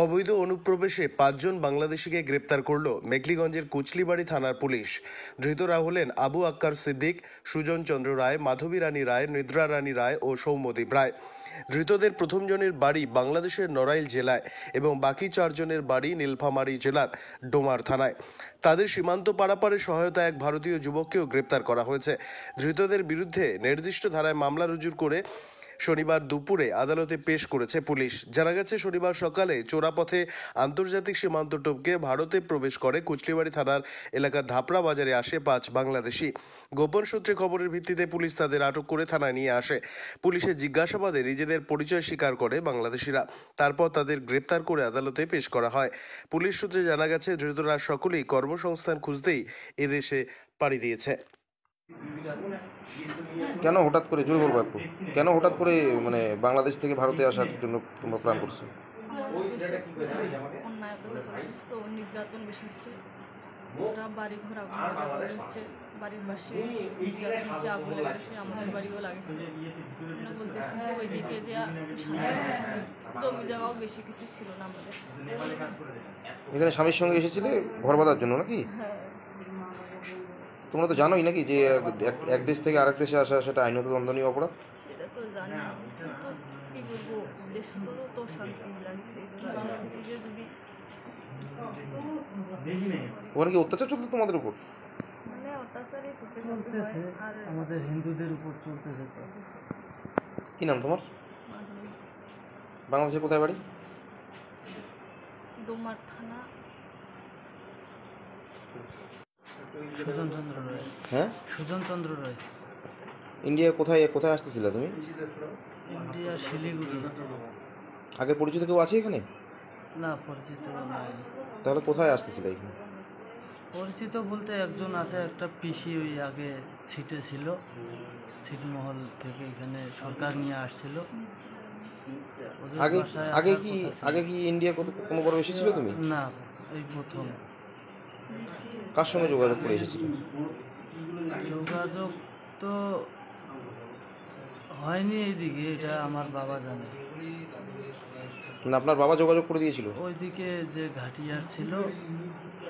অবৈধ অনুপ্রবেশে ৫ জন বাংলাদেশিকে গ্রেপ্তার করল মেঘলিগঞ্জের কুচলিবাড়ি থানার পুলিশ। ধৃতরা হলেন আবু আক্কার সিদ্দিক, সুজন চন্দ্র রায়, মাধবী রানী রায়, নিদ্রা রানী রায় ও সৌম্যদীপ রায়। ধৃতদের প্রথম জনের বাড়ি বাংলাদেশের নড়াইল জেলায় এবং বাকি ৪ জনের বাড়ি নীলফামারী জেলার ডোমার থানায়। তাদের সীমান্ত পারাপারে সহায়তায় এক ভারতীয় যুবককেও গ্রেপ্তার করা হয়েছে। ধৃতদের বিরুদ্ধে নির্দিষ্ট ধারায় মামলা রুজু করে শনিবার দুপুরে আদালতে পেশ করেছে পুলিশ। জানা গেছে, শনিবার সকালে চোরাপথে আন্তর্জাতিক সীমান্ত টপকে ভারতে প্রবেশ করে কুচলিবাড়ি থানার এলাকার ধাপড়া বাজারে আসে ৫ বাংলাদেশি। গোপন সূত্রে খবরের ভিত্তিতে পুলিশ তাদের আটক করে থানায় নিয়ে আসে। পুলিশের জিজ্ঞাসাবাদে নিজেদের পরিচয় স্বীকার করে বাংলাদেশিরা। তারপর তাদের গ্রেপ্তার করে আদালতে পেশ করা হয়। পুলিশ সূত্রে জানা গেছে, ধৃতরা সকলেই কর্মসংস্থান খুঁজতেই এদেশে পাড়ি দিয়েছে। কেন হঠাৎ করে, জোরে বলবো একটু, কেন হঠাৎ করে মানে বাংলাদেশ থেকে ভারতে আসার জন্য তোমরা প্ল্যান করছো? অন্যায় অত্যাচার চলতেছে, তো নির্যাতন বেশি হচ্ছে। বাড়ি ঘর আগুন লাগা হচ্ছে, বাড়ির পাশে নির্যাতন হচ্ছে, আগুন লাগাচ্ছে, আমাদের বাড়িও লাগেছে। বলতেছি যে ওইদিকে যে জমি জায়গাও বেশি কিছু ছিল না আমাদের। এখানে স্বামীর সঙ্গে এসেছিলে ঘর বাঁধার জন্য নাকি? হ্যাঁ। তোমরা তো জানোই নাকি যে এক দেশ থেকে আরেক দেশে আসা সেটা আইনত দণ্ডনীয় অপরাধ? সেটা তো জানি, কিন্তু কি বলবো, দেশ তো শান্তি লাগছে, এই জন্য বাংলাদেশি যে যদি ওখানে কি অত্যাচার চলতো তোমাদের উপর? মানে অত্যাচারই চলতেছে, আর আমাদের হিন্দুদের উপর চলতেছে। তো কি নাম তোমার? মাধবী। বাংলাদেশের কোথায় বাড়ি? ডোমার থানা। সুজন চন্দ্র রায়। হ্যাঁ, সুজন চন্দ্র রায়। ইন্ডিয়া কোথায় কোথায় আসতেছিলে তুমি? ইন্ডিয়া শিলিগুড়ি। আগে পরিচিত কেউ আছে এখানে? না, পরিচিত নাই। তাহলে কোথায় আসতেছিলে এখানে? পরিচিত বলতে একজন আছে, একটা পিসি ওই আগে সিটে ছিল, ছিটমহল থেকে এখানে সরকার নিয়ে আসছিল। আগে কি ইন্ডিয়া কোনো বড় এসেছিল তুমি? না, এই প্রথম। কার সঙ্গে যোগাযোগ করে এসেছিলে? যোগাযোগ তো হয়নি এইদিকে, এটা আমার বাবা জানে। না, আপনার বাবা যোগাযোগ করে দিয়েছিল? ওইদিকে যে ঘাটিয়ার ছিল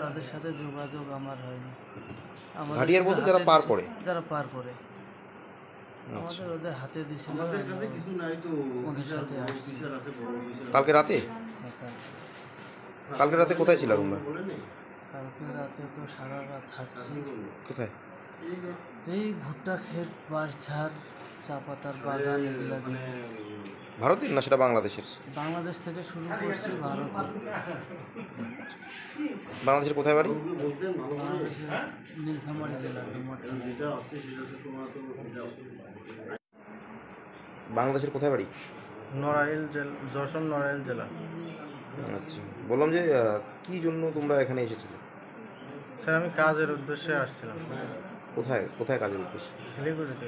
তাদের সাথে যোগাযোগ আমার হয়নি। ঘাটিয়ার বলতে যারা পার করে? যারা পার করে আমাদের ওদের হাতে দিছিল। ওদের সাথে আসছি। কালকে রাতে? কালকে রাতে কোথায় ছিল তোমরা? কালকে রাতে তো সারা রাত হাঁটছি। কোথায়? এই ভুট্টা ক্ষেত, বাঁশঝাড়, চা পাতার বাগান, এগুলা দিয়ে। ভারতের না সেটা বাংলাদেশের? বাংলাদেশ থেকে শুরু করছি, ভারতের। বাংলাদেশের কোথায় বাড়ি? বাংলাদেশের নীলফামারী জেলা, ডোমার থানা। বাংলাদেশের কোথায় বাড়ি? নড়াইল জেলা, যশোর নড়াইল জেলা। আচ্ছা, বললাম যে কি জন্য তোমরা এখানে এসেছিলে? স্যার, আমি কাজের উদ্দেশ্যে আসছিলাম। কোথায় কোথায় কাজের উদ্দেশ্যে? শিলিগুড়িতে।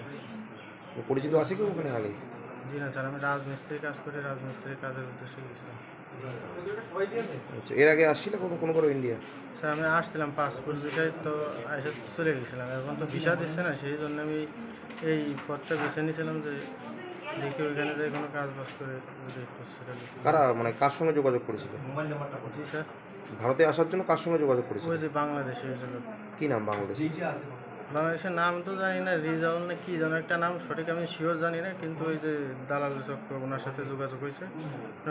পরিচিত আছে কেউ ওখানে আগে? জি না স্যার, আমি রাজমিস্ত্রি কাজ করি, রাজমিস্ত্রি কাজের উদ্দেশ্যে গেছিলাম। আচ্ছা, এর আগে আসছিলে কোনো করে ইন্ডিয়া? স্যার, আমি আসছিলাম পাসপোর্ট ভিসায়, তো এসে চলে গেছিলাম। এখন তো ভিসা দিচ্ছে না, সেই জন্য আমি এই পথটা বেছে নিয়েছিলাম যে দেখি ওইখানে যে কোনো কাজ বাজ করে সেটা। কারা মানে কার সঙ্গে যোগাযোগ করেছিল? জি স্যার। ভারতে আসার জন্য কার সঙ্গে যোগাযোগ করেছিল? ওই যে বাংলাদেশে হয়েছিল। কি নাম বাংলাদেশ? বাংলাদেশের নাম তো জানি না, রিজাউল না কি যেন একটা নাম, সঠিক আমি শিওর জানি না, কিন্তু ওই যে দালাল চক্র, ওনার সাথে যোগাযোগ হয়েছে,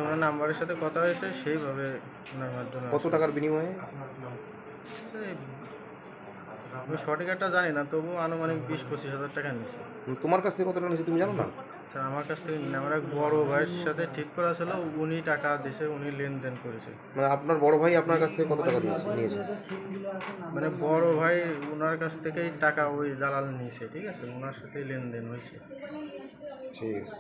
ওনার নাম্বারের সাথে কথা হয়েছে, সেইভাবে ওনার মাধ্যমে। কত টাকার বিনিময়ে? আমি সঠিক একটা জানি না, তবু আনুমানিক 20-25 হাজার টাকা নিয়েছে। তোমার কাছ থেকে কত টাকা নিয়েছে তুমি জানো না? স্যার, আমার কাছ থেকে আমার এক বড় ভাইয়ের সাথে ঠিক করা ছিল, উনি টাকা দিয়েছে, উনি লেনদেন করেছে। মানে আপনার বড় ভাই আপনার কাছ থেকে কত টাকা নিয়েছে? মানে বড় ভাই ওনার কাছ থেকেই টাকা ওই দালাল নিয়েছে, ঠিক আছে, ওনার সাথেই লেনদেন হয়েছে। ঠিক আছে।